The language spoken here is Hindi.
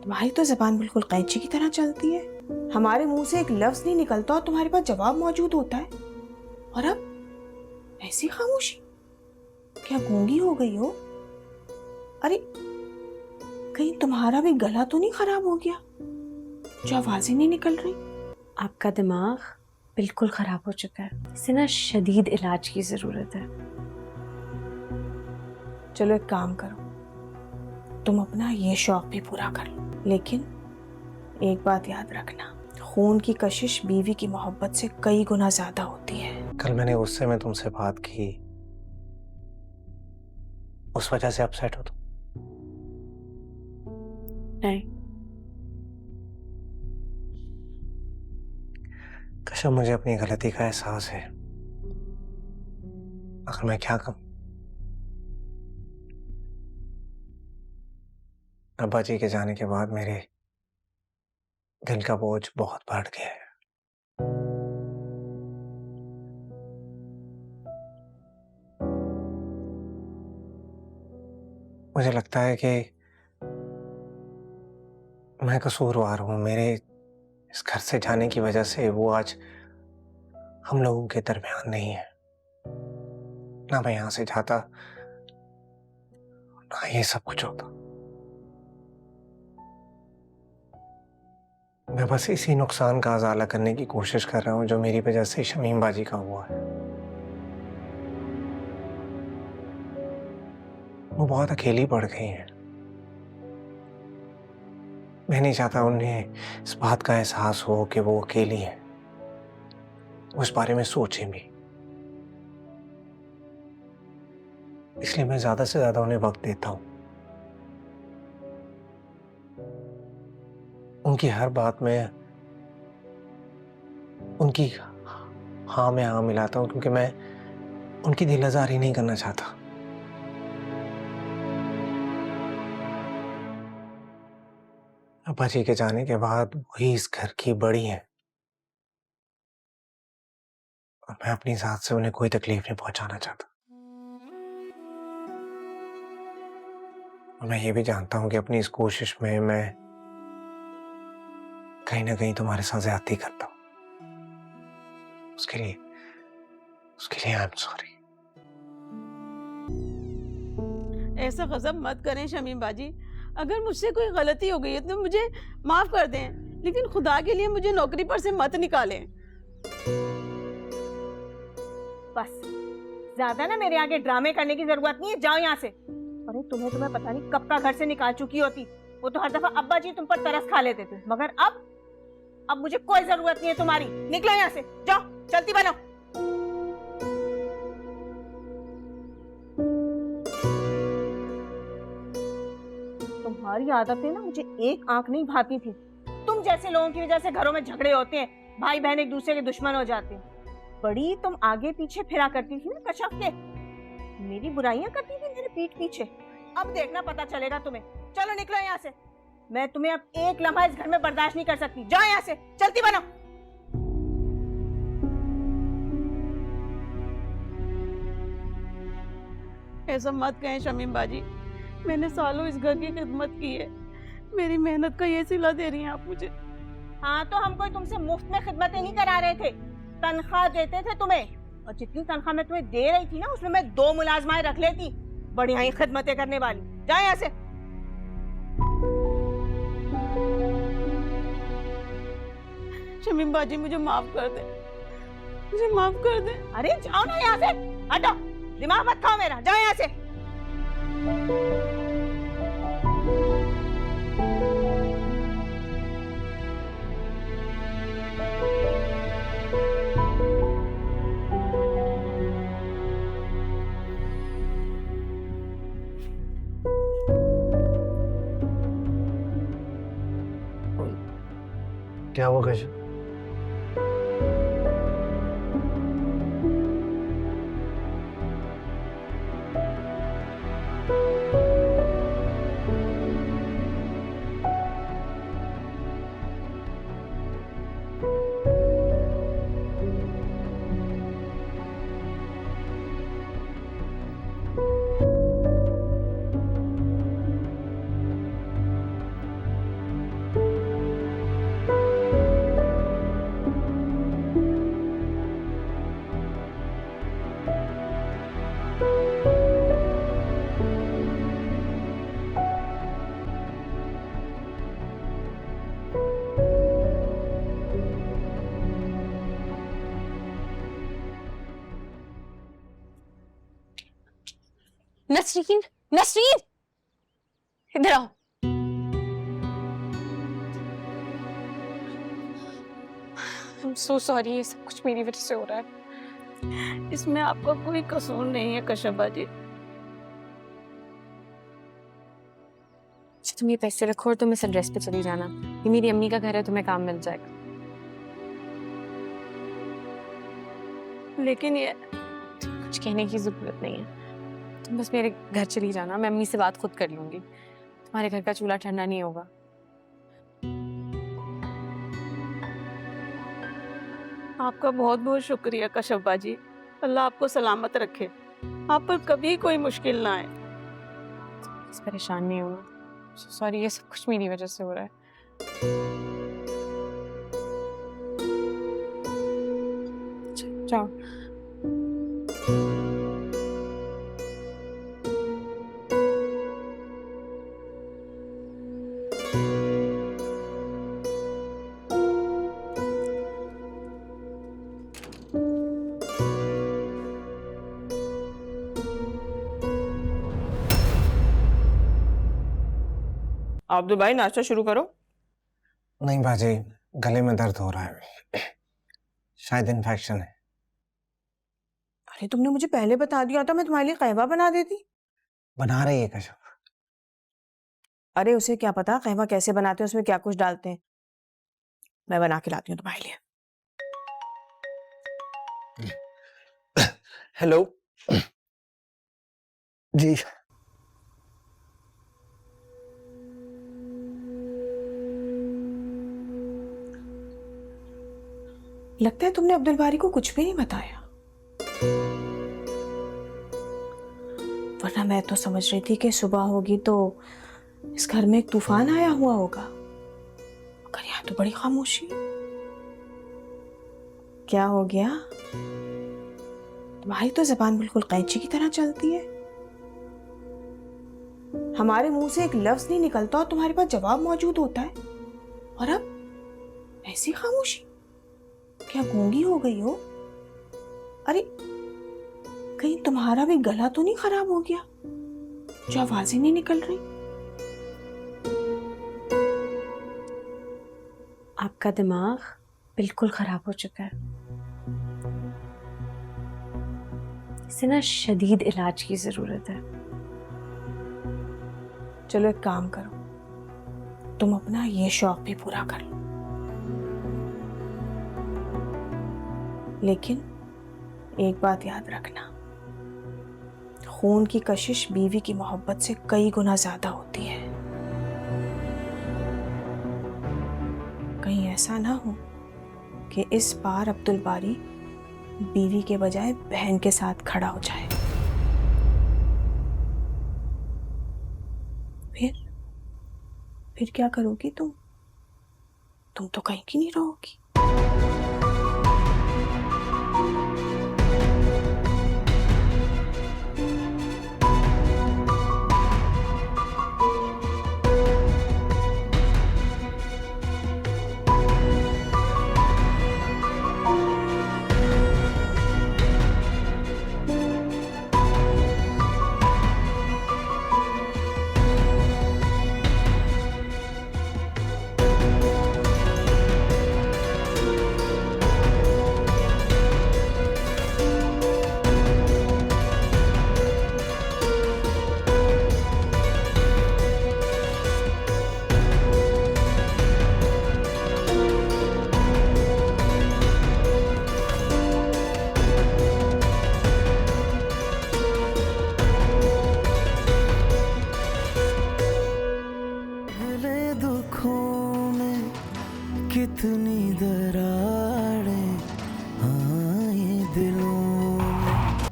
तुम्हारी तो जबान बिल्कुल कैंची की तरह चलती है। हमारे मुंह से एक लफ्ज नहीं निकलता और तुम्हारे पास जवाब मौजूद होता है। और अब ऐसी खामोशी, क्या गूंगी हो गई हो? अरे कहीं तुम्हारा भी गला तो नहीं खराब हो गया जो आवाजें नहीं निकल रही? आपका दिमाग बिल्कुल खराब हो चुका है, इसे ना शदीद इलाज की जरूरत है। चलो एक काम करो, तुम अपना ये शौक भी पूरा कर लो, लेकिन एक बात याद रखना, खून की कशिश बीवी की मोहब्बत से कई गुना ज्यादा होती है। कल मैंने गुस्से में तुमसे बात की, उस वजह से अपसेट हो तुम? नहीं, कसम मुझे अपनी गलती का एहसास है, आखिर मैं क्या करूं? अब्बा जी के जाने के बाद मेरे दिल का बोझ बहुत बढ़ गया है। मुझे लगता है कि मैं कसूरवार हूं। मेरे इस घर से जाने की वजह से वो आज हम लोगों के दरमियान नहीं है। ना मैं यहां से जाता, ना ये सब कुछ होता। मैं बस इसी नुकसान का अजाला करने की कोशिश कर रहा हूं जो मेरी वजह से शमीम बाजी का हुआ है। वो बहुत अकेली पड़ गई हैं। मैं नहीं चाहता उन्हें इस बात का एहसास हो कि वो अकेली है, उस बारे में सोचें भी। इसलिए मैं ज्यादा से ज्यादा उन्हें वक्त देता हूं। उनकी हर बात में उनकी हाँ में हाँ मिलाता हूं, क्योंकि मैं उनकी दिल आजारी नहीं करना चाहता। अब्बा जी के जाने के बाद वही इस घर की बड़ी है और मैं अपनी जात से उन्हें कोई तकलीफ नहीं पहुंचाना चाहता। और मैं ये भी जानता हूं कि अपनी इस कोशिश में मैं कहीं ना कहीं तुम्हारे साथ ज्यादती करता हूं। उसके लिए आई एम सॉरी। ऐसा गजब मत करें शमीम बाजी। अगर मुझसे कोई गलती हो गई है तो मुझे माफ कर दें, लेकिन खुदा के लिए मुझे नौकरी पर से मत निकालें। बस ज्यादा ना मेरे आगे ड्रामे करने की जरूरत नहीं है, जाओ यहाँ से। अरे तुम्हें पता नहीं कब का घर से निकाल चुकी होती। वो तो हर दफा अब्बा जी तुम पर तरस खा लेते थे, मगर अब मुझे कोई जरूरत नहीं है तुम्हारी। निकलो यहाँ से, जाओ, चलती बनो। तुम्हारी आदतें ना मुझे एक आंख नहीं भाती थी। तुम जैसे लोगों की वजह से घरों में झगड़े होते हैं, भाई बहन एक दूसरे के दुश्मन हो जाते हैं। बड़ी तुम आगे पीछे फिरा करती थी ना कशफ के, मेरी बुराइयां करती थी मेरे पीठ पीछे। अब देखना पता चलेगा तुम्हें। चलो निकलो यहाँ से, मैं तुम्हें अब एक लम्हा इस घर में बर्दाश्त नहीं कर सकती। जाओ यहाँ से, चलती बनो। ऐसा मत कहें शमीम बाजी, मैंने सालों इस घर की खिदमत की है, मेरी मेहनत का ये सिला दे रही हैं आप मुझे। हाँ तो हम कोई तुमसे मुफ्त में खिदमतें नहीं करा रहे थे, तनख्वाह देते थे तुम्हें। और जितनी तनख्वाह मैं तुम्हें दे रही थी ना, उसमें मैं 2 मुलाजमाएं रख लेती, बढ़िया ही खिदमतें करने वाली। जाओ यहाँ से। शमीम बाजी मुझे माफ कर दे, मुझे माफ कर दे। अरे जाओ ना यहाँ से, हटो, दिमाग मत खाओ मेरा। जाओ यहाँ से। क्या हुआ कश? नसरीन, नसरीन, इधर आओ। I'm so sorry, ये सब कुछ मेरी वजह से हो रहा है। इसमें आपका कोई कसूर नहीं है कश्यप बाजी। अच्छा, तुम ये पैसे रखो और तुम इस एड्रेस पे चली जाना। ये मेरी अम्मी का घर है, तुम्हें काम मिल जाएगा। लेकिन ये कुछ कहने की जरूरत नहीं है, तुम बस मेरे घर चली जाना, मैं अम्मी से बात खुद कर लूंगी। तुम्हारे घर का चूल्हा ठंडा नहीं होगा। आपका बहुत बहुत शुक्रिया कश्यप बाजी। अल्लाह आपको सलामत रखे, आप पर कभी कोई मुश्किल ना आए। बस परेशान नहीं होना। सॉरी, ये सब कुछ मेरी वजह से हो रहा है। जाओ। अब्दुल भाई नाश्ता शुरू करो। नहीं बाजी, गले में दर्द हो रहा है, शायद इन्फेक्शन है। अरे तुमने मुझे पहले बता दिया था, मैं तुम्हारे लिए कहवा बना देती। बना रही है कश्यप। अरे उसे क्या पता कहवा कैसे बनाते हैं, उसमें क्या कुछ डालते हैं। मैं बना के लाती हूँ तुम्हारे लिए। हेलो जी। लगता है तुमने अब्दुल बारी को कुछ भी नहीं बताया, वरना मैं तो समझ रही थी कि सुबह होगी तो इस घर में एक तूफान आया हुआ होगा, मगर यहाँ तो बड़ी खामोशी। क्या हो गया? तुम्हारी तो जबान बिल्कुल कैंची की तरह चलती है। हमारे मुंह से एक लफ्ज नहीं निकलता और तुम्हारे पास जवाब मौजूद होता है, और अब ऐसी खामोशी। क्या गूंगी हो गई हो? अरे कहीं तुम्हारा भी गला तो नहीं खराब हो गया जो आवाजें नहीं निकल रही? आपका दिमाग बिल्कुल खराब हो चुका है। इसे ना शदीद इलाज की जरूरत है। चलो एक काम करो, तुम अपना ये शौक भी पूरा कर लो, लेकिन एक बात याद रखना, खून की कशिश बीवी की मोहब्बत से कई गुना ज्यादा होती है। कहीं ऐसा ना हो कि इस बार अब्दुल बारी बीवी के बजाय बहन के साथ खड़ा हो जाए। फिर क्या करोगी तुम? तुम तो कहीं की नहीं रहोगी।